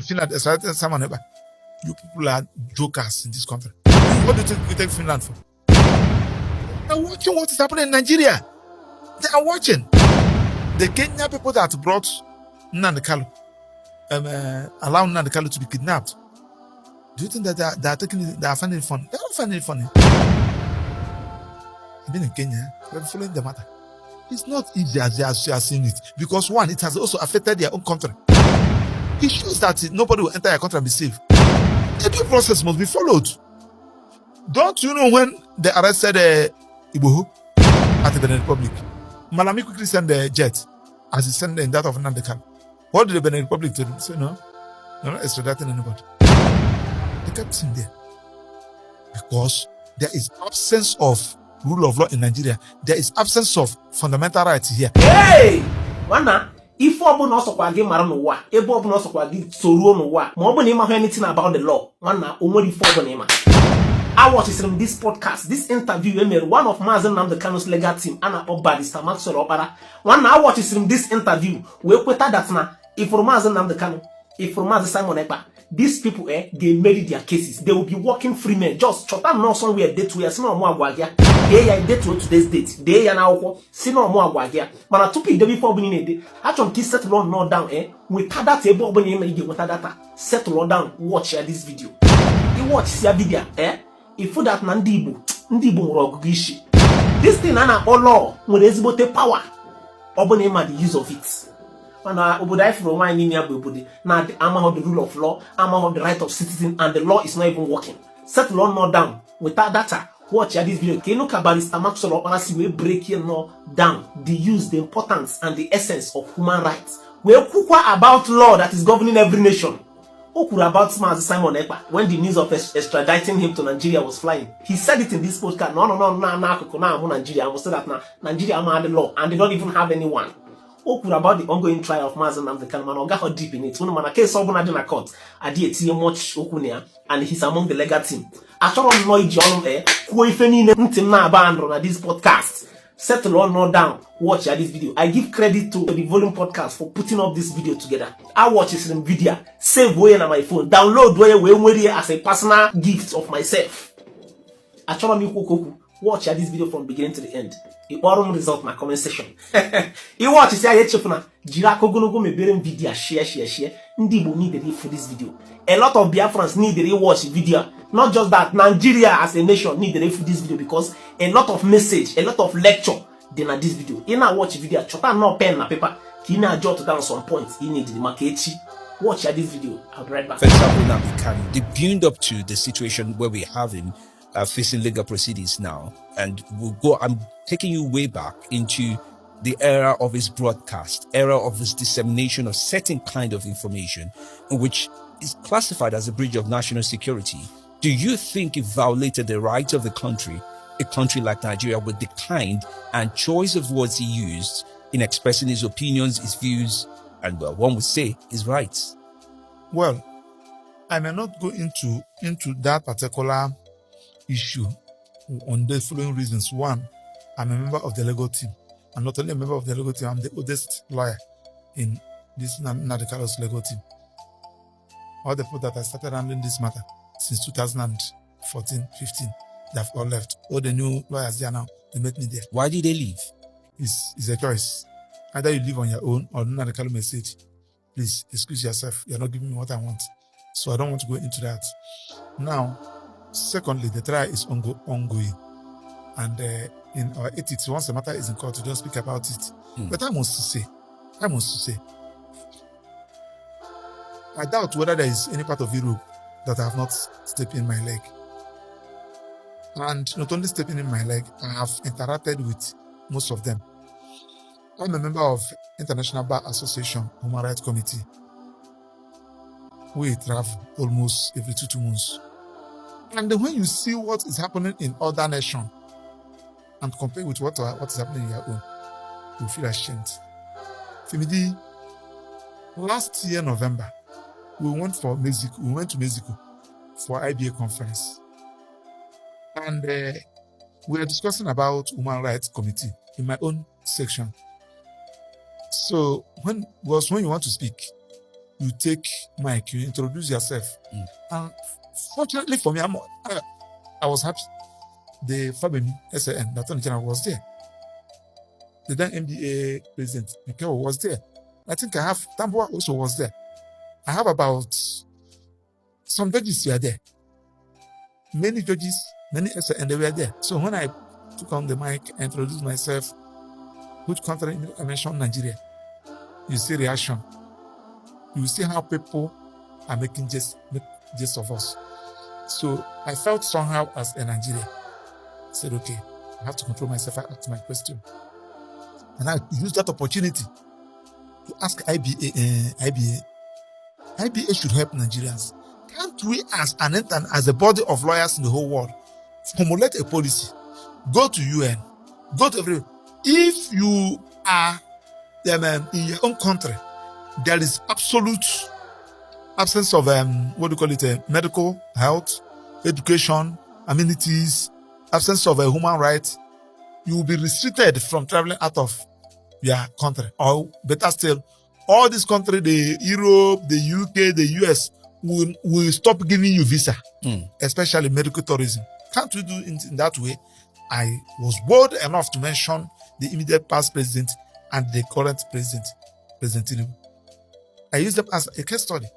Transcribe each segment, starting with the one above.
Finland extradited Simon Ekpa. You people are jokers in this country. What do you think we take Finland for? They're watching what is happening in Nigeria. They are watching. The Kenya people that brought Nnamdi Kanu, allowed Nnamdi Kanu to be kidnapped. Do you think that they are finding it funny? They are not finding it funny. I've been in Kenya. They're following the matter. It's not easy as they are seeing it, because one, it has also affected their own country. It shows that nobody will enter your country and be safe. The due process must be followed. Don't you know when they arrested Igboho at the Benin Republic? Malami quickly sent the jet as he sent in that of Nnamdi Kanu. What did the Benin Republic do? Say no, they're not extraditing anybody. They kept him there because there is absence of rule of law in Nigeria. There is absence of fundamental rights here. Hey, Wana, if obu no sokwa gi mara no wa, ebe obu no sokwa gi soruo no wa, ma obu na ima anything about the law, Wana, onwere if obu na ima. I watched this podcast, this interview, one of Mazi and the Kanu's legal team, and Mr. Maxwell Opara. One I watched this interview, we put that now. If for Mazi and the Kanu, if for Mazi Simon Ekpa, these people, they made their cases. They will be working free men. Just chop them now somewhere date to no more guagia. They are date to today's date. They are now see no more guagia. But I took it before being a day. I don't settle on no down, with that table when you with that data. Settle on down, watch this video. You watch your video, if that Ndibo Rogishi. This thing and all law with ezbote power. Obonema the use of it. And Obodai from my name now the armor of the rule of law, armor of the right of citizen, and the law is not even working. Set law not down. Without data, watch this video. Can you look about Mr. Maxwell Opara see we break here now down the use, the importance, and the essence of human rights. We're about law that is governing every nation. About Mazi Simon Ekpa when the news of extraditing him to Nigeria was flying. He said it in this podcast. No, Nigeria. I will say that now. Nigeria had the law and they don't even have anyone. About the ongoing trial of Mazi and the Kalman got deep in it. When man case of Nadina court, I did see much Okunia and he's among the legal team. I saw on Lloyd John who if any team now abandoned on this podcast. Settle on no down. Watch this video. I give credit to the Volume Podcast for putting up this video together. I watch this video, save way on my phone, download way as a personal gift of myself. I try me watch this video from beginning to the end. It won't result my comment section. You watch it, I chefuna. Jirako gonogo me bearing video share. Ndibo need it for this video. A lot of Biafrans need to watch the video. Not just that, Nigeria as a nation need to for this video because a lot of message, a lot of lecture then at this video. You now watch the video, chota no pen na paper. Can you jot down some points? You need the market. Watch this video. I'll be right back. For example, Nnamdi Kanu, the build up to the situation where we're having facing legal proceedings now, and I'm taking you way back into the era of his broadcast, era of his dissemination of certain kind of information, which is classified as a breach of national security. Do you think it violated the rights of the country, a country like Nigeria, with the kind and choice of words he used in expressing his opinions, his views, and well, one would say his rights? Well, I may not go into that particular issue on the following reasons. One, I'm a member of the legal team. I'm not only a member of the legal team, I'm the oldest lawyer in this Nnamdi Kanu's legal team. All the people that I started handling this matter since 2014, 15, they've all left. All the new lawyers there now, they met me there. Why did they leave? It's a choice. Either you live on your own or Nnamdi Kanu may say, please excuse yourself, you're not giving me what I want. So I don't want to go into that. Now, secondly, the trial is ongoing. And in our ethics, once the matter is in court, we don't speak about it. But I must say, I doubt whether there is any part of Europe that I have not stepped in my leg. And not only stepping in my leg, I have interacted with most of them. I'm a member of International Barr Association Human Rights Committee. We travel almost every 2 months. And then when you see what is happening in other nations and compare with what is happening in your own, you feel ashamed. Femidi, last year November, we went to Mexico for IBA conference. And we are discussing about Human Rights Committee in my own section. So when you want to speak, you take mic, you introduce yourself. And fortunately for me, I was happy. The Fabemi SAN, the Attorney General, was there. The then MBA President Mikel was there. I think I have Tambua also was there. I have about some judges were there. Many judges, many SAN, they were there. So when I took on the mic, I introduced myself, which country I mentioned Nigeria, you see reaction. You see how people are making jest of us. So I felt somehow as a Nigerian. I said, okay, I have to control myself. I asked my question. And I used that opportunity to ask IBA. IBA should help Nigerians. Can't we, as a body of lawyers in the whole world, formulate a policy, go to UN, go to everywhere? If you are in your own country, there is absolute absence of medical, health, education, amenities, absence of human rights, you will be restricted from traveling out of your country. Or better still, all these countries, the Europe, the UK, the US, will stop giving you visa, especially medical tourism. Can't we do it in that way? I was bold enough to mention the immediate past president and the current president, President Tinubu. I used them as a case study.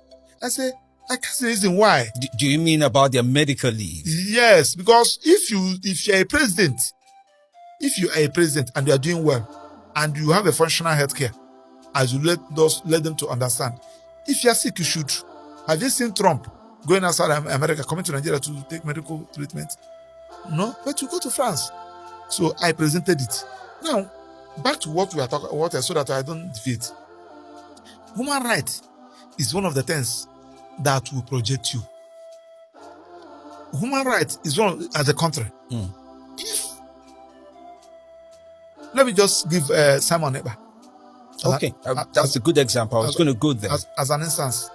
I say, I can't see the reason why. Do you mean about their medical leave? Yes, because if you're a president, and you are doing well, and you have a functional healthcare, as you let them to understand. If you are sick, you should. Have you seen Trump going outside America, coming to Nigeria to take medical treatment? No, but you go to France. So I presented it. Now, back to what we are talking, so that I don't deviate. Human rights is one of the things that will project you. Human rights is one as a country. Let me just give Simon Ekpa. Okay, that's a good example. I was going to go there. As an instance,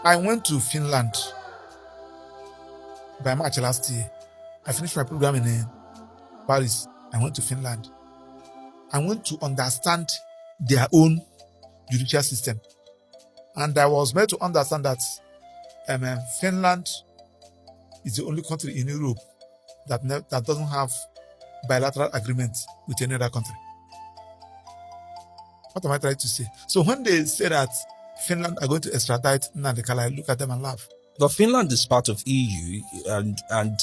I went to Finland by March last year. I finished my program in Paris. I went to Finland. I went to understand their own judicial system. And I was made to understand that Finland is the only country in Europe that doesn't have bilateral agreement with any other country. What am I trying to say? So when they say that Finland are going to extradite Nandekala, I look at them and laugh. But Finland is part of EU, and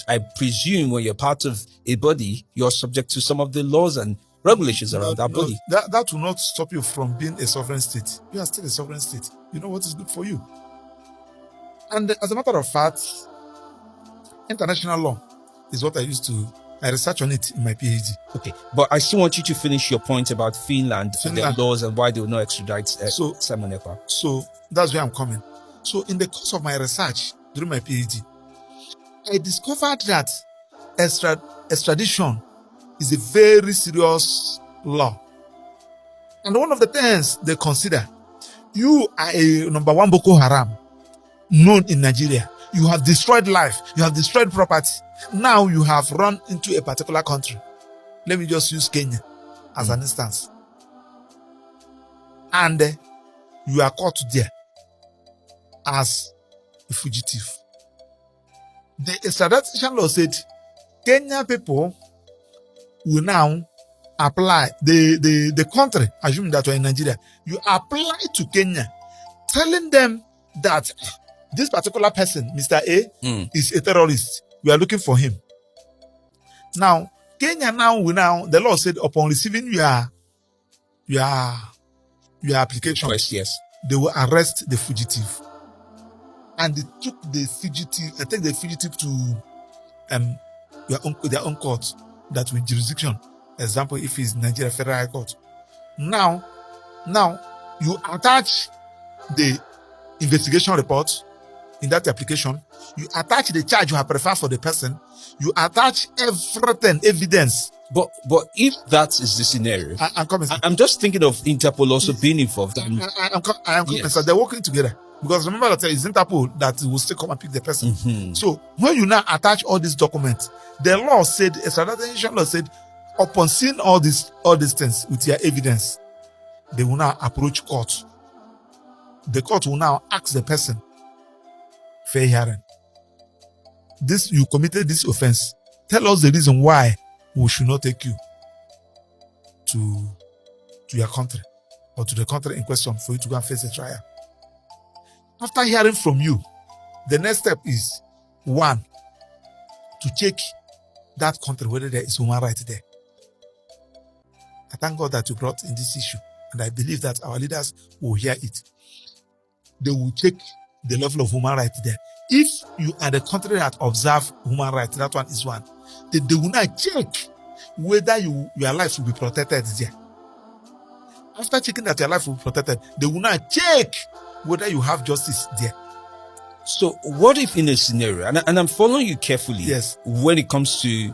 I presume when you're part of a body, you're subject to some of the laws and regulations around that body. That will not stop you from being a sovereign state. You are still a sovereign state. You know what is good for you. And as a matter of fact, international law is what I research on it in my PhD. Okay, but I still want you to finish your point about Finland and their laws and why they will not extradite Simon Ekpa. So that's where I'm coming. So in the course of my research during my PhD, I discovered that extradition is a very serious law. And one of the things they consider, you are a number one Boko Haram known in Nigeria. You have destroyed life. You have destroyed property. Now you have run into a particular country. Let me just use Kenya as an instance. And you are caught there as a fugitive. The extradition law said Kenya people will now apply, the country, assuming that you're in Nigeria, you apply to Kenya, telling them that this particular person, Mr. A, is a terrorist. We are looking for him. Now, Kenya the law said upon receiving your application, yes, they will arrest the fugitive. And they took the fugitive to their own court, that with jurisdiction. Example, if it's Nigeria Federal High Court. Now you attach the investigation report in that application. You attach the charge you have preferred for the person. You attach everything, evidence. But if that is the scenario, I'm just thinking of Interpol also being involved. I'm coming. So they're working together. Because remember that it's Interpol that will still come and pick the person. So when you now attach all these documents, the law said, extradition law said, upon seeing all these things with your evidence, they will now approach court the court will now ask the person, fair hearing, you committed this offense. Tell us the reason why we should not take you to your country or to the country in question for you to go and face a trial. After hearing from you, the next step is, one, to check that country whether there is human rights there. I thank God that you brought in this issue, and I believe that our leaders will hear it. They will check the level of human rights there. If you are the country that observe human rights, that one is one. They will not check whether your life will be protected there. After checking that your life will be protected, they will not check whether you have justice there. So what if in a scenario, and I'm following you carefully, yes, when it comes to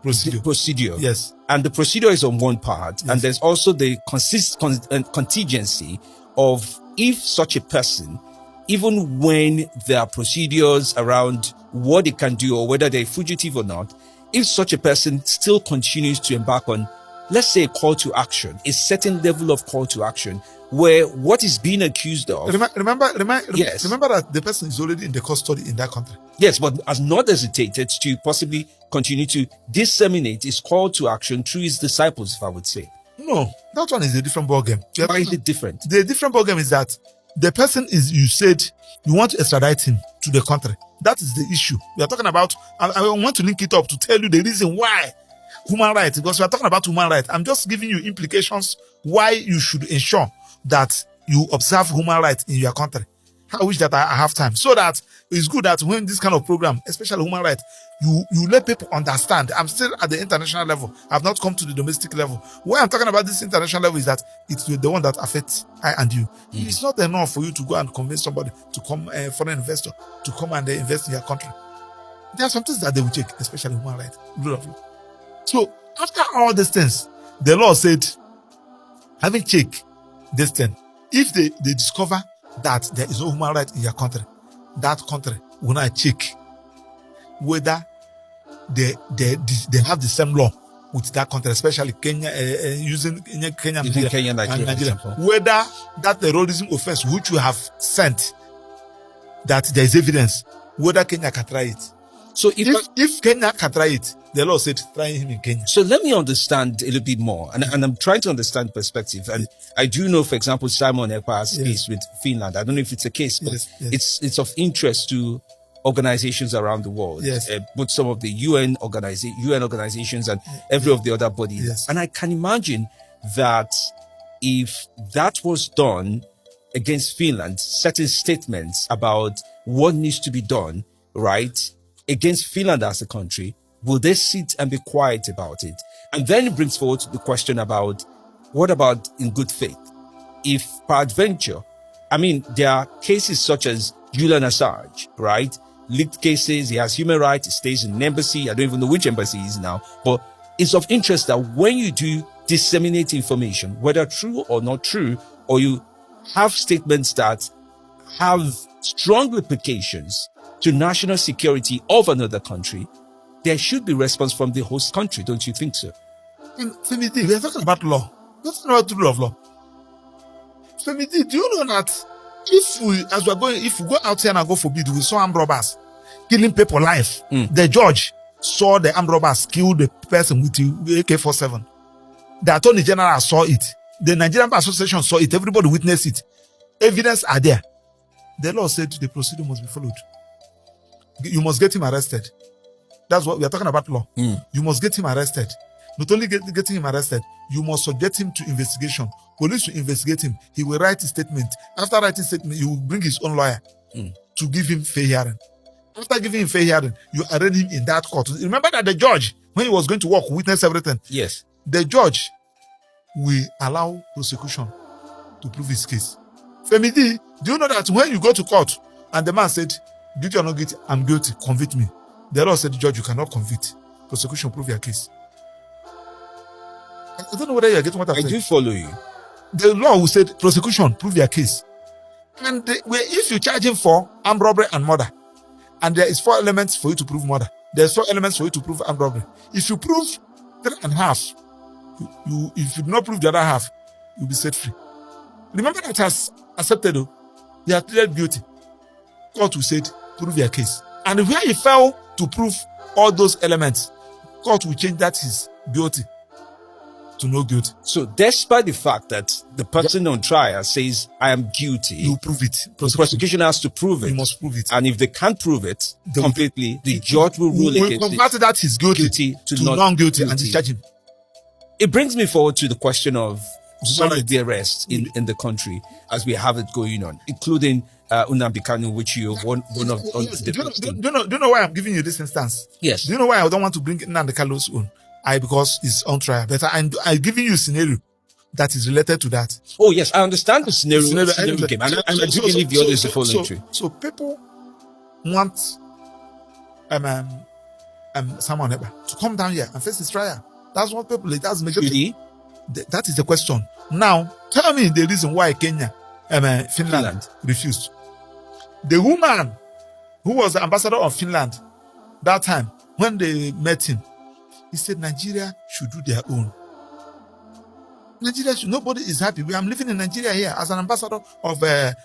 procedure, yes, and the procedure is on one part, yes, and there's also the contingency of if such a person, even when there are procedures around what they can do or whether they're fugitive or not, if such a person still continues to embark on, let's say, a call to action, a certain level of call to action, where what is being accused of... Remember yes, remember that the person is already in the custody in that country. Yes, but has not hesitated to possibly continue to disseminate his call to action through his disciples, if I would say. No, that one is a different ballgame. Why is it different? The different ballgame is that the person is, you said you want to extradite him to the country. That is the issue. We are talking about, I want to link it up to tell you the reason why human rights, because we are talking about human rights. I'm just giving you implications why you should ensure that you observe human rights in your country. I wish that I have time, so that it's good that when this kind of program, especially human rights, you let people understand. I'm still at the international level. I've not come to the domestic level. Why I'm talking about this international level is that it's the one that affects I and you. It's not enough for you to go and convince somebody to come, a foreign investor, to come and invest in your country. There are some things that they will check, especially human rights, rule of law. So after all these things, the law said, having checked this thing, if they discover that there is no human right in your country, that country will not check whether they have the same law with that country, especially Kenya, using Kenya and Nigeria, whether that terrorism offense which you have sent, that there is evidence, whether Kenya can try it. So if Kenya can try it, the law said try him in Kenya. So let me understand a little bit more, and I'm trying to understand perspective. And I do know, for example, Simon Ekpa's case with Finland. I don't know if it's a case, but it's of interest to organizations around the world. Both some of the UN organizations and every of the other bodies. And I can imagine that if that was done against Finland, certain statements about what needs to be done, right, against Finland as a country, will they sit and be quiet about it? And then it brings forward the question about, what about in good faith? If peradventure, I mean, there are cases such as Julian Assange, right? Leaked cases, he has human rights, he stays in an embassy. I don't even know which embassy he is now. But it's of interest that when you do disseminate information, whether true or not true, or you have statements that have strong implications to national security of another country, there should be response from the host country, don't you think so? Femiti, we are talking about law. We're talking about the rule of law. Femiti, do you know that if we go out here and go forbid, we saw armed robbers killing people live. The judge saw the armed robbers kill the person with the AK-47. The Attorney General saw it. The Nigerian Bar Association saw it. Everybody witnessed it. Evidence are there. The law said the procedure must be followed. You must get him arrested. That's what we are talking about law. You must get him arrested. Not only getting him arrested, you must subject him to investigation. Police will investigate him. He will write a statement. After writing statement, he will bring his own lawyer to give him fair hearing. After giving him fair hearing, you arraign him in that court. Remember that the judge, when he was going to work, witness everything. Yes. The judge will allow prosecution to prove his case. Femidi, do you know that when you go to court and the man said, guilty or not guilty, I'm guilty, convict me. The law said, judge, you cannot convict. Prosecution, prove your case. I don't know whether you are getting what I'm saying. I do follow you. The law will say, prosecution, prove your case. And if you charge him for armed robbery and murder, and there is 4 elements for you to prove murder, there's 4 elements for you to prove armed robbery. If you prove 3 and a half, if you do not prove the other half, you'll be set free. Remember that has accepted, though. They are pleaded guilty. Court will say, prove their case. And where he failed to prove all those elements, court will change that his guilty to no guilty. So despite the fact that the person on trial says, I am guilty, You prove it. the prosecution has to prove it. You must prove it. And if they can't prove it completely, the judge will rule We against convert it. that his guilty to non-guilty and discharge him. It brings me forward to the question of some Solid. of the arrests in the country as we have it going on, including Nnamdi Kanu, which you one of Yes. the Do you know why I'm giving you this instance? Yes. Do you know why I don't want to bring Nnamdi Kanu's own? Because it's on trial. But I'm giving you a scenario that is related to that. Oh yes, I understand the scenario game, and I do believe the others are following through. So people want Simon Ekpa to come down here and face his trial. That's what people. That's majority. Really? That is the question. Now, tell me the reason why Kenya, Finland refused. The woman who was the ambassador of Finland that time, when they met him, he said Nigeria should do their own. Nigeria should. Nobody is happy. I'm living in Nigeria here as an ambassador of a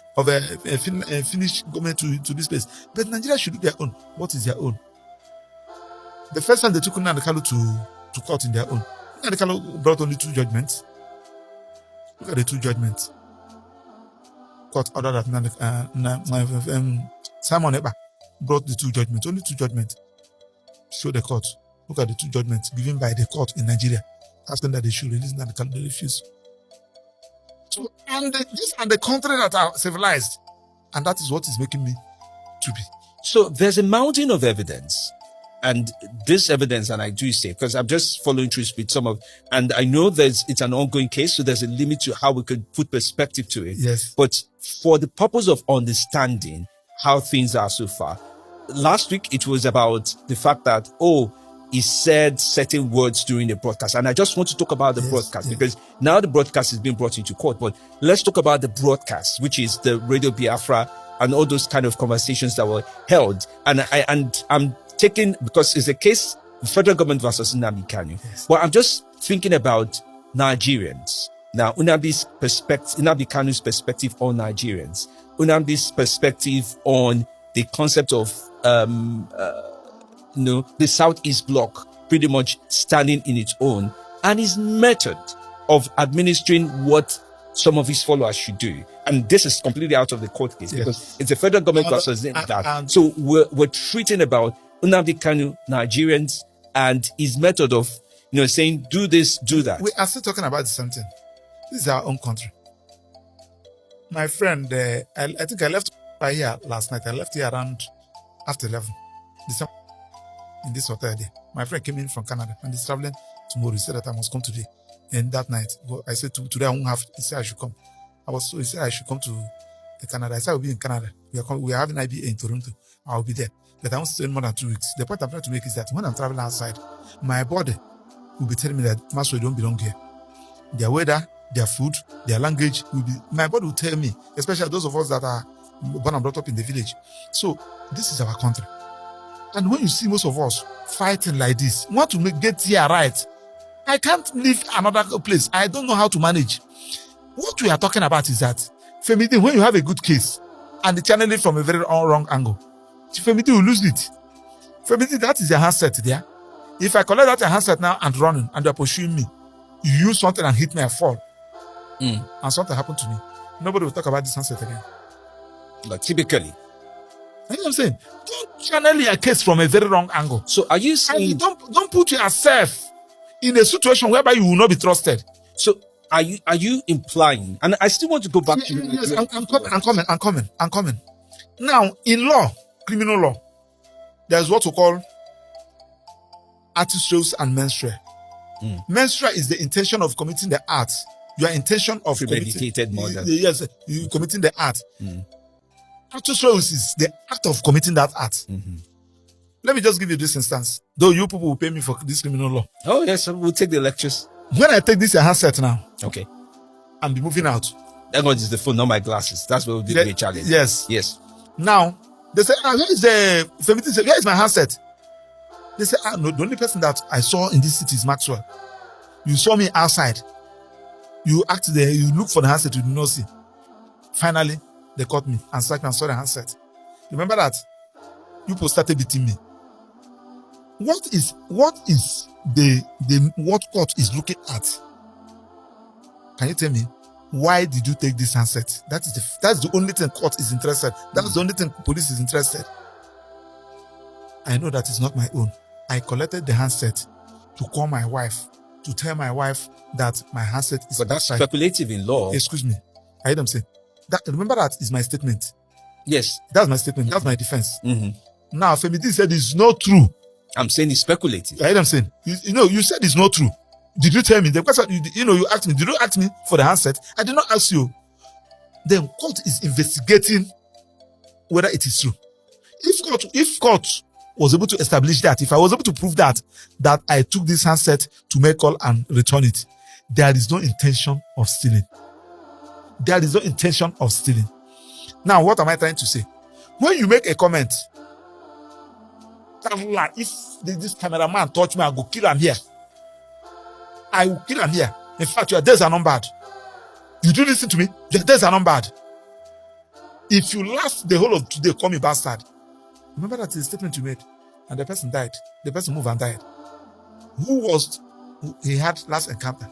Finnish government to this place. But Nigeria should do their own. What is their own? The first time they took Nnamdi Kanu to court in their own, Nnamdi Kanu brought only 2 judgments. Look at the 2 judgments. Court ordered that Simon Ekpa brought the 2 judgments. Only 2 judgments. Show the court. Look at the 2 judgments given by the court in Nigeria, asking that they should release Nnamdi Kanu. They refuse. So, these are the countries that are civilized, and that is what is making me to be. So there's a mountain of evidence. And this evidence, and I do say, because I'm just following through with some of, and I know it's an ongoing case, so there's a limit to how we could put perspective to it. Yes. But for the purpose of understanding how things are so far, last week it was about the fact that, he said certain words during the broadcast. And I just want to talk about the broadcast because now the broadcast is being brought into court. But let's talk about the broadcast, which is the Radio Biafra and all those kind of conversations that were held. And I'm taking, because it's a case, the federal government versus Nnamdi Kanu. Yes. But I'm just thinking about Nigerians. Now, Nnamdi Kanu's perspective on Nigerians. Nnamdi's perspective on the concept of, the Southeast Bloc pretty much standing in its own, and his method of administering what some of his followers should do. And this is completely out of the court case because it's a federal government versus that. So we're treating about Nnamdi Kanu, Nigerians, and his method of, saying, do this, do that. We are still talking about the same thing. This is our own country. My friend, I think I left by here last night. I left here around after 11. In this hotel there. My friend came in from Canada and he's traveling tomorrow. He said that I must come today. And that night, I said today I won't have. He said I should come. He said I should come to Canada. I said I will be in Canada. We are having IBA in Toronto. I will be there. But I won't stay more than 2 weeks. The point I'm trying to make is that when I'm traveling outside, my body will be telling me that Maxwell don't belong here. Their weather, their food, their language will be. My body will tell me, especially those of us that are born and brought up in the village. So this is our country. And when you see most of us fighting like this, want to get here right, I can't leave another place. I don't know how to manage. What we are talking about is that, Femidi, when you have a good case and they channel it from a very wrong angle, Femidi will lose it. Femidi, that is your handset there. If I collect that handset now and running and you're pursuing me, you use something and hit me, I fall. And something happened to me. Nobody will talk about this handset again. Like typically. You know what I'm saying? Don't channel your case from a very wrong angle. So are you saying... And don't put yourself in a situation whereby you will not be trusted. So are you implying... And I still want to go back to... Yes, I'm coming. Now, in law, criminal law, there's what we call artificial and menstrual. Menstrual is the intention of committing the act. Your intention of premeditated murder. Yes, you committing the act. Artificial is the act of committing that act. Let me just give you this instance. Though you people will pay me for this criminal law. Oh yes, we'll take the lectures. When I take this handset now, okay, and be moving out. That one is the phone, not my glasses. That's what we did the challenge. Yes. Now they say, where is my handset? They say, no, the only person that I saw in this city is Maxwell. You saw me outside. You act there, you look for the handset, you do not see. Finally, they caught me and sacked me and saw the handset. Remember that? You people started beating me. What is what court is looking at? Can you tell me why did you take this handset? That's the only thing court is interested. That's the only thing police is interested. I know that it's not my own. I collected the handset to call my wife, to tell my wife that my handset is. But that's outside. speculative in law. Excuse me. I heard them say that. Remember that is my statement. Yes, That's my statement. That's my defense. Mhm. Now, Femidi said it's not true. I'm saying it's speculative. I heard them saying, you said it's not true. Did you tell me? The question, you asked me, did you ask me for the handset? I did not ask you. Then court is investigating whether it is true. If court was able to establish that, if I was able to prove that I took this handset to make call and return it, there is no intention of stealing. There is no intention of stealing. Now, what am I trying to say? When you make a comment, if this cameraman touch me, I go kill him here. I will kill him here. In fact, your days are numbered. You do listen to me? Your days are numbered. If you last the whole of today, call me bastard. Remember that is a statement you made, and the person died. The person moved and died. Who he had last encounter?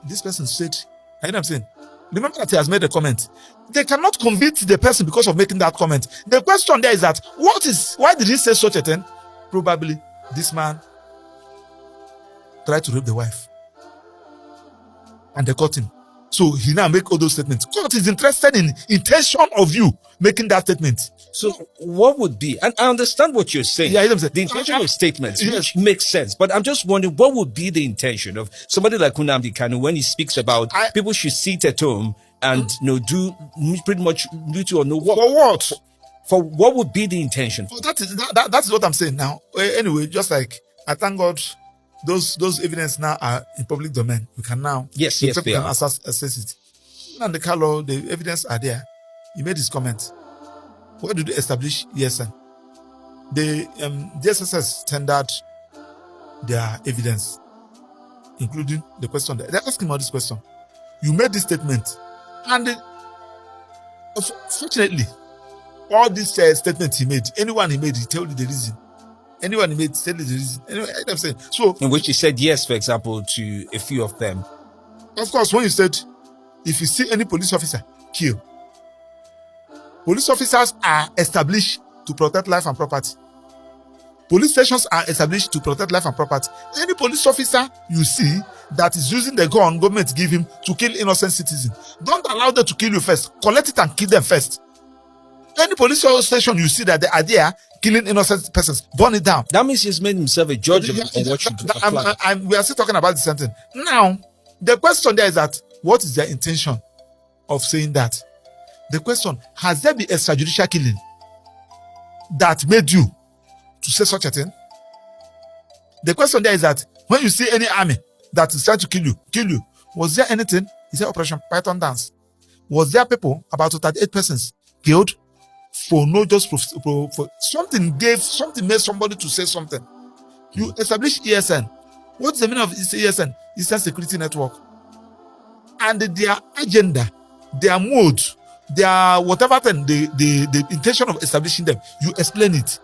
This person said, I know what I'm saying. Remember that he has made a comment. They cannot convict the person because of making that comment. The question there is that why did he say such a thing? Probably this man tried to rape the wife, and they caught him. So he now make all those statements. Court is interested in intention of you making that statement. So what would be, and I understand what you're saying, Yeah, the intention of statements, Yes. which makes sense, but I'm just wondering what would be the intention of somebody like Nnamdi Kanu when he speaks about people should sit at home and do pretty much little or no work. For what? For what would be the intention? That is what I'm saying now. Anyway, just like I thank God, those evidence now are in public domain. We can now Yes, people they can are. access it. And the Carlo, the evidence are there. He made his comment. What did they establish? Yes, sir. The DSSS tendered their evidence, including the question. They asked him about this question. You made this statement, and fortunately, all these statements he made, anyone he made, he told you the reason. Anyone he made, tell you the reason. Anyway, I'm saying. So, In which he said yes, for example, to a few of them. of course, when you said, if you see any police officer, kill. Police officers are established to protect life and property. Police stations are established to protect life and property. Any police officer you see that is using the gun government give him to kill innocent citizens, don't allow them to kill you first. Collect it and kill them first. Any police station you see that they are there killing innocent persons, burn it down. That means he's made himself a judge on what should apply. We are still talking about the same thing. Now, the question there is that what is their intention of saying that? The question, has there been extrajudicial killing that made you to say such a thing? The question there is that when you see any army that is trying to kill you, was there anything? He said Operation Python Dance. Was there people, about 38 persons, killed for no just for something made somebody to say something? You establish ESN. What's the meaning of ESN? Eastern Security Network. And their agenda, their mode, their whatever thing, the intention of establishing them, you explain it.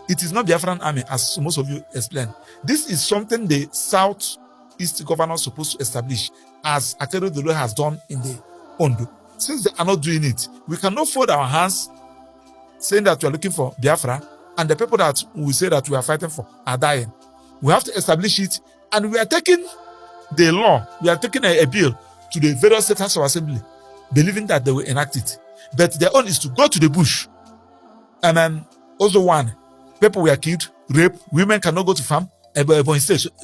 It is not Biafran army, as most of you explain. This is something the Southeast governor is supposed to establish, as Akero Dolo has done in the Ondo. Since they are not doing it, we cannot fold our hands saying that we are looking for Biafra, and the people that we say that we are fighting for are dying. We have to establish it, and we are taking the law, we are taking a bill to the various state house of assembly, believing that they will enact it. But their own is to go to the bush. And then also one, people were killed, raped, women cannot go to farm.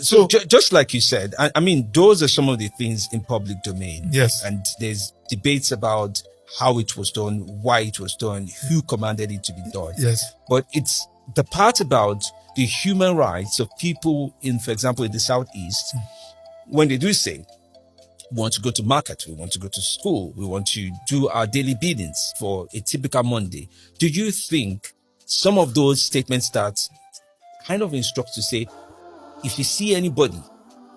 So just like you said, I mean, those are some of the things in public domain. Yes. And there's debates about how it was done, why it was done, who commanded it to be done. Yes. But it's the part about the human rights of people in, for example, in the Southeast, when they do say, we want to go to market, we want to go to school, we want to do our daily biddings for a typical Monday. Do you think some of those statements that kind of instruct to say, if you see anybody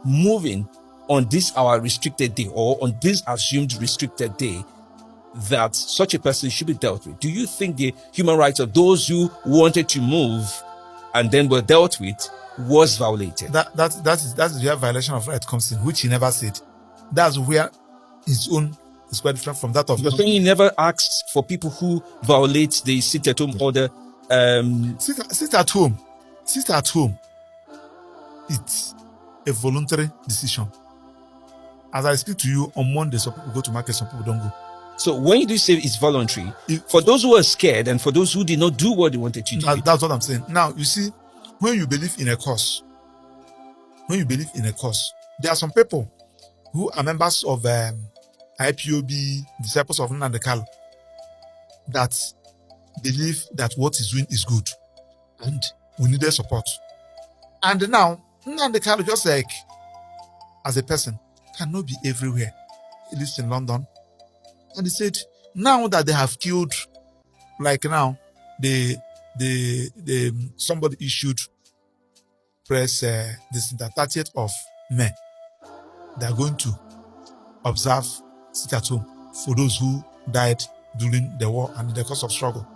moving on this our restricted day or on this assumed restricted day that such a person should be dealt with? Do you think the human rights of those who wanted to move and then were dealt with was violated? That's where violation of right comes in, which he never said. That's where his own is quite different from that of. You're saying he never asked for people who violate the sit-at-home order. Sit at home. Sit at home. It's a voluntary decision. As I speak to you on Monday, some people go to market, some people don't go. So when you do say it's voluntary, for those who are scared and for those who did not do what they wanted to do, that's what I'm saying. Now, you see, when you believe in a cause, there are some people who are members of IPOB, disciples of Nnamdi Kanu, that believe that what he's doing is good and we need their support. And now, Nnamdi Kanu, just like as a person, cannot be everywhere. He lives in London. And he said, now that they have killed, like now, somebody issued press this the 30th of May. They are going to observe sit at home for those who died during the war and in the course of struggle.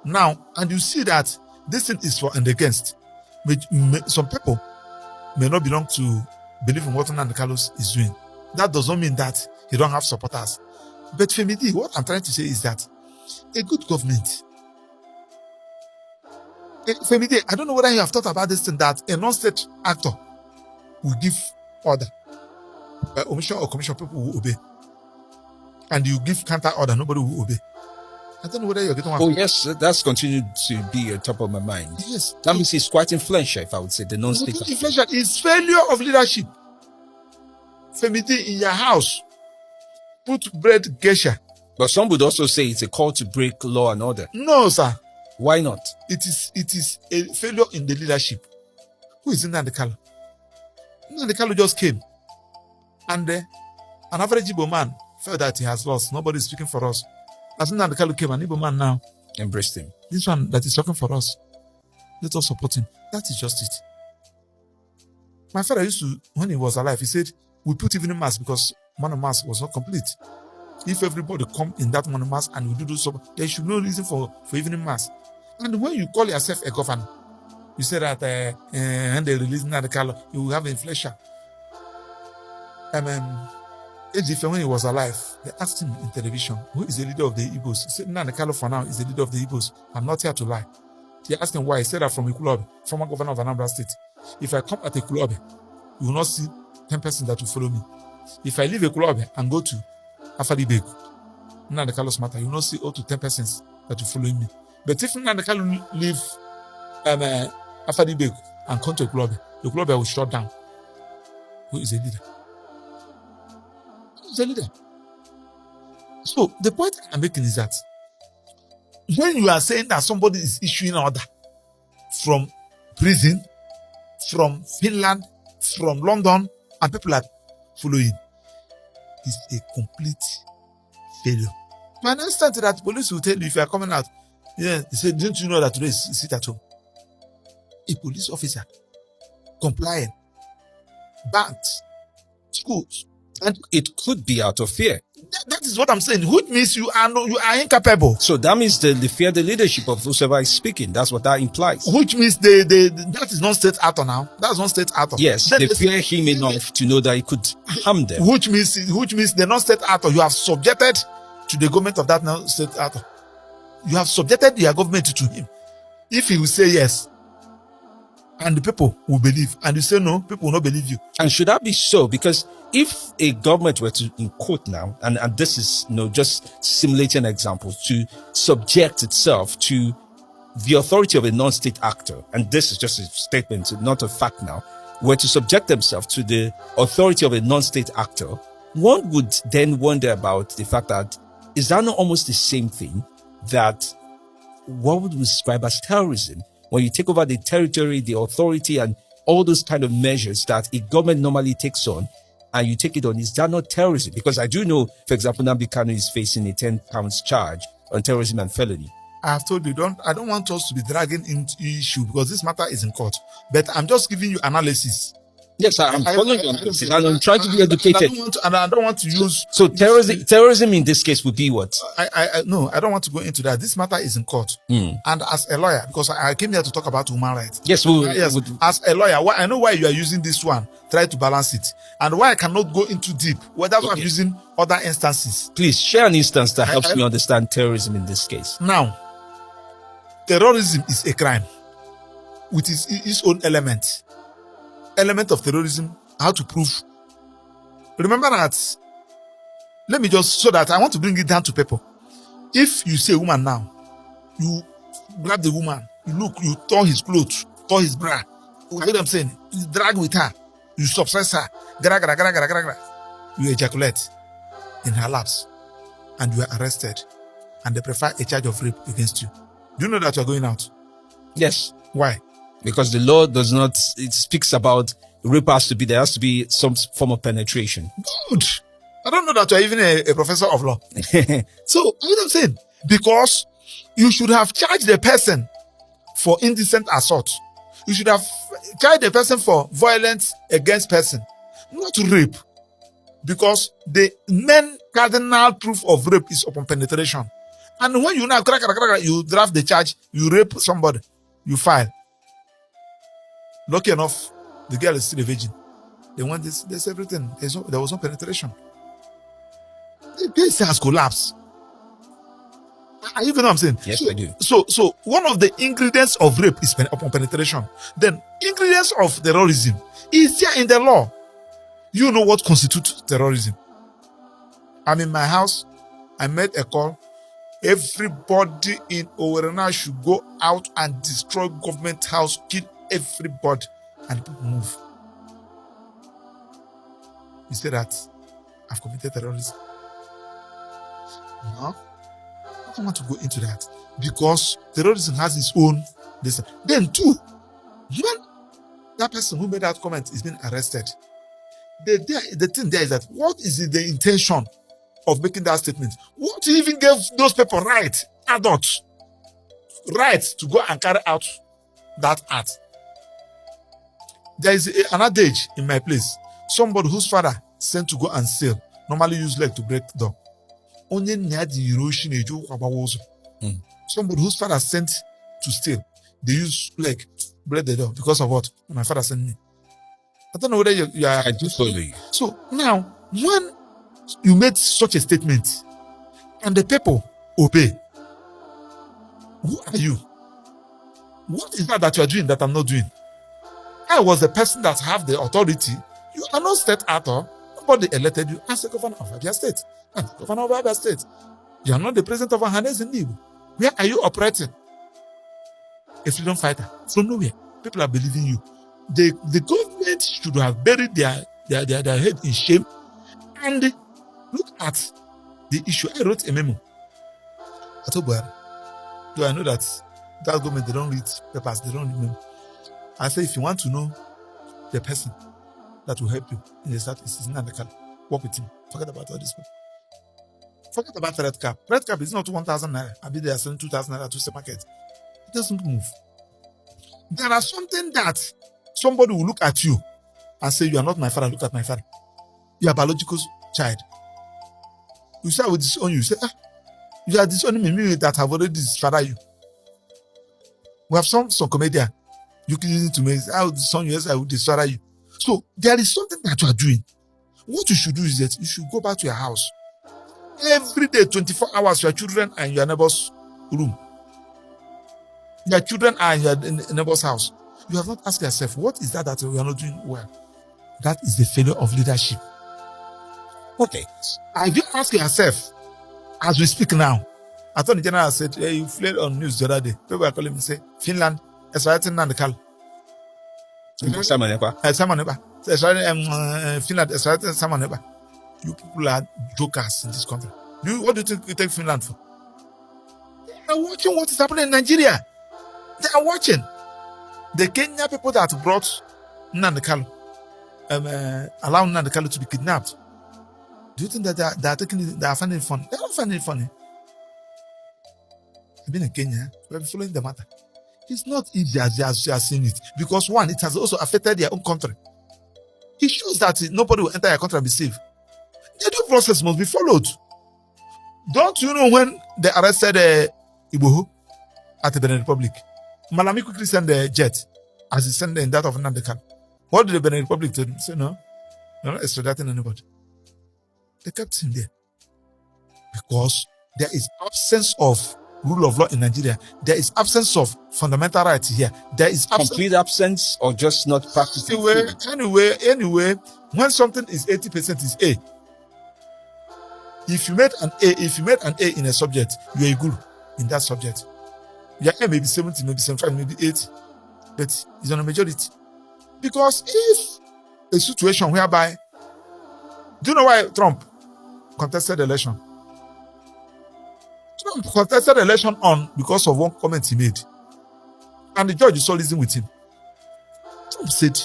Now, and you see that this thing is for and against. Some people may not belong to believe in what Nnamdi Kanu is doing. That does not mean that he don't have supporters. But for me, what I'm trying to say is that a good government. For me, I don't know whether you have thought about this thing, that a non-state actor will give order. By omission or commission, people will obey. And you give counter order, nobody will obey. I don't know whether you're getting one. Oh, yes, that's continued to be on top of my mind. Yes. That means it's quite influential, if I would say, the non-state actor. Inflation is failure of leadership. Femidi, in your house, put bread geisha. But some would also say it's a call to break law and order. No, sir. Why not? It is a failure in the leadership. Who is Nnamdi Kanu? Nnamdi Kanu just came. And an average Igbo man felt that he has lost. Nobody is speaking for us. As Nnamdi Kanu came, an Igbo man now Embraced him. this one that is talking for us, let us support him. That is just it. My father used to, when he was alive, he said, we put evening mass because morning mass was not complete. If everybody come in that morning mass and we do so, there should be no reason for evening mass. And when you call yourself a governor, you say that when they release Nnamdi Kanu, you will have inflation. Ejife, when he was alive, they asked him in television, who is the leader of the Igbos? He said, Nnamdi Kanu for now is the leader of the Igbos. I'm not here to lie. They asked him why. He said that from Ikulobe, former governor of Anambra State. If I come at Ikulobe, you will not see 10 persons that will follow me. If I leave Ikulobe and go to Afadibegu, Nnamdi Kanu's matter, you will not see up to 10 persons that will follow me. But if Nnamdi Kanu leave Afadibegu and come to Ikulobe, Ikulobe will shut down. Who is the leader? Who is the leader? So the point I'm making is that when you are saying that somebody is issuing an order from prison, from Finland, from London, and people are following, it's a complete failure. To an extent that police will tell you if you are coming out, yeah, they say, didn't you know that today is sit at home? A police officer, compliant, banks, schools, And it could be out of fear. that is what I'm saying. Which means you are incapable. So that means they fear the leadership of whoever is speaking. That's what that implies. Which means that is not state actor now. That's not state actor. Yes, Then they fear him enough to know that he could harm them. Which means the non-state actor, you have subjected to the government of that non-state actor. You have subjected your government to him. If he will say yes, and the people will believe, and you say no, people will not believe you. And should that be so? Because if a government were to, in quote now, and this is just simulating examples, to subject itself to the authority of a non-state actor, and this is just a statement, not a fact now, were to subject themselves to the authority of a non-state actor, one would then wonder about the fact that, is that not almost the same thing that what would we describe as terrorism? When you take over the territory, the authority, and all those kind of measures that a government normally takes on, and you take it on, is that not terrorism? Because I do know, for example, Nnamdi Kanu is facing a 10 pounds charge on terrorism and felony. I have told you, I don't want us to be dragging into issue because this matter is in court. But I'm just giving you analysis Yes, I'm following you on this, and I'm trying to be educated. I don't want to use. So terrorism in this case would be what? No, I don't want to go into that. This matter is in court, and as a lawyer, because I came here to talk about human rights. Yes, as a lawyer, I know why you are using this one. Try to balance it, and why I cannot go into deep. Well, that's why I'm using other instances. Please share an instance that helps me understand terrorism in this case. Now, terrorism is a crime with its own element of terrorism. How to prove? Remember that. Let me just, so that I want to bring it down to people. If you see a woman now, you grab the woman, you tore his clothes, tore his bra. You know what I'm saying? You drag with her, you suppress her, you ejaculate in her laps, and you are arrested, and they prefer a charge of rape against you. Do you know that you are going out? Yes. Why? Because the law does not, it speaks about rape there has to be some form of penetration. Good. I don't know that you're even a professor of law. So, what I'm saying, because you should have charged the person for indecent assault. You should have charged the person for violence against person, not rape. Because the main cardinal proof of rape is upon penetration. And when you now you draft the charge, you rape somebody, you file. Lucky enough, the girl is still a virgin. They want this, there's everything. There was no penetration. The case has collapsed. Are you know what I'm saying? Yes, I do. So one of the ingredients of rape is upon penetration. Then ingredients of terrorism is there in the law. You know what constitutes terrorism. I'm in my house. I made a call. Everybody in Owerena should go out and destroy government house, kill everybody, and people move. You say that I've committed terrorism. No, I don't want to go into that because terrorism has its own. Then two, when that person who made that comment is being arrested, the thing there is that what is the intention of making that statement? What even gave those people adults right to go and carry out that act? There is an adage in my place. Somebody whose father sent to go and steal normally use leg to break the door. Somebody whose father sent to steal, they use leg break the door because of what? My father sent me. I don't know whether you are. I do follow you. So now, when you made such a statement and the people obey, who are you? What is that you are doing that I'm not doing? I was the person that have the authority. You are not state actor. Nobody elected you as a governor of Abia State. Governor of Abia State. You are not the president of Ahanes in Igbo. Where are you operating? A freedom fighter from nowhere. People are believing you. The government should have buried their head in shame and look at the issue. I wrote a memo. I told Barr, do I know that government, they don't read papers, they don't read memo. I say, if you want to know the person that will help you in the start, is not the car. Work with him. Forget about all this. Forget about red cap. Red cap is not 1,000 naira. I'll be there selling 2,000 naira to the market. It doesn't move. There are something that somebody will look at you and say, you are not my father, look at my father. You are a biological child. You say, I will disown you. You say, you are disowning me that have already disfathered you. We have some comedian. You can use it to make, I will disown you, yes, I will disfather you. So there is something that you are doing. What you should do is that you should go back to your house. Every day, 24 hours, your children are in your neighbor's room. Your children are in your neighbor's house. You have not asked yourself, what is that you are not doing well? That is the failure of leadership. Okay. Have you asked yourself, as we speak now, Attorney General said, hey, you fled on news the other day. People are calling me and say, Finland is writing down the call. Finland is writing Samaneba. You people are jokers in this country. What do you think you take Finland for? They are watching what is happening in Nigeria. They are watching. The Kenya people that brought Nnamdi Kanu, allowing Nnamdi Kanu to be kidnapped. Do you think that they are finding it funny? They are not finding it funny. I've been in Kenya. We have been following the matter. It's not easy as you are seeing it. Because one, it has also affected their own country. It shows that nobody will enter your country and be safe. The due process must be followed. Don't you know when they arrested Igboho at the Benin Republic? Malami quickly sent the jet as he sent in that of Nandekan. What did the Benin Republic do? Say no, they're not extraditing anybody. They kept him there because there is absence of rule of law in Nigeria. There is absence of fundamental rights here. There is Complete absence or just not practicing. Anyway, when something is 80%, is A. If you made an A in a subject, you are a guru in that subject. Your A may be 70, maybe 75, maybe 80, but it's on a majority. Because if a situation whereby, do you know why Trump contested the election? Trump contested the election because of one comment he made. And the judge is so listening with him. Trump said,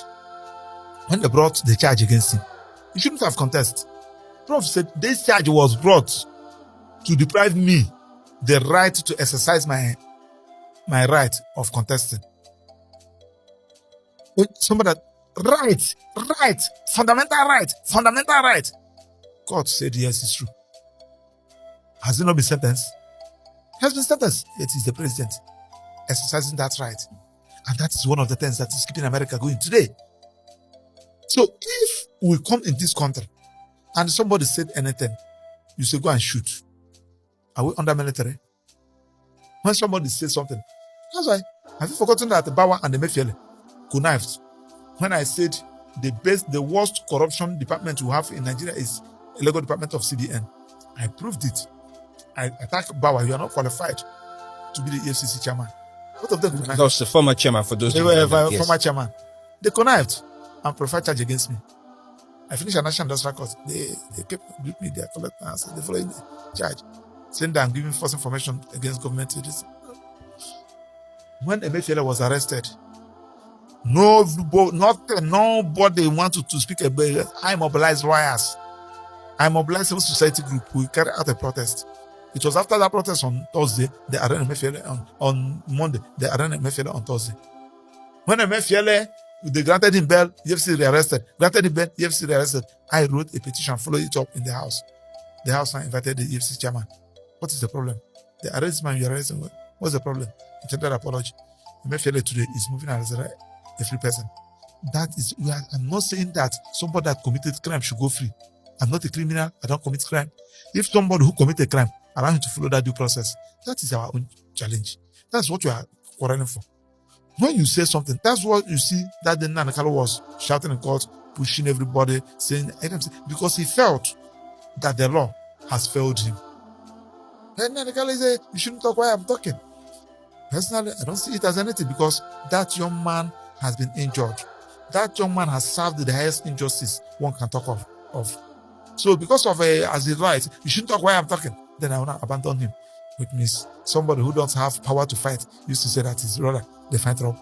when they brought the charge against him, he shouldn't have contested. Trump said, this charge was brought to deprive me the right to exercise my right of contesting. Somebody that, right, fundamental right. God said, yes, it's true. Has it not been sentenced? He has been sentenced. It is the president exercising that right. And that is one of the things that is keeping America going today. So if we come in this country and somebody said anything, you say, go and shoot. Are we under military? When somebody says something, that's why. Have you forgotten that the Barr and the Maxwell connived? When I said the worst corruption department we have in Nigeria is a legal department of CBN, I proved it. I attacked Barr. You are not qualified to be the EFCC chairman. Both of them connived. That was the former chairman for those. They were former chairman. They connived and preferred charge against me. I finished a national industrial court. They kept with me. They collecting answers. They followed the charge, saying that I'm giving false information against government. When Emefiele was arrested, nobody wanted to speak about it. I mobilized lawyers. I mobilized civil society group. We carried out a protest. It was after that protest on Thursday, they arrested Emefiele on Monday. They arrested Emefiele on Thursday. When Emefiele, they granted him bail, EFCC rearrested. Granted him bail, EFCC rearrested. I wrote a petition, followed it up in the House. The House now invited the EFCC chairman. What is the problem? The arrest man, you arrest him. What's the problem? He tendered apology. Emefiele today is moving as a free person. That is, I'm not saying that somebody that committed crime should go free. I'm not a criminal. I don't commit crime. If somebody who committed crime, allow him to follow that due process. That is our own challenge. That's what we are quarreling for. When you say something, that's what you see that the Nanakalo was shouting in court, pushing everybody, saying, because he felt that the law has failed him. Then Nanakalo said, you shouldn't talk while I'm talking. Personally, I don't see it as anything because that young man has been injured. That young man has served the highest injustice one can talk of. So because of as he writes, you shouldn't talk while I'm talking, then I will not abandon him. Which means somebody who don't have power to fight used to say that his brother, they fight wrong.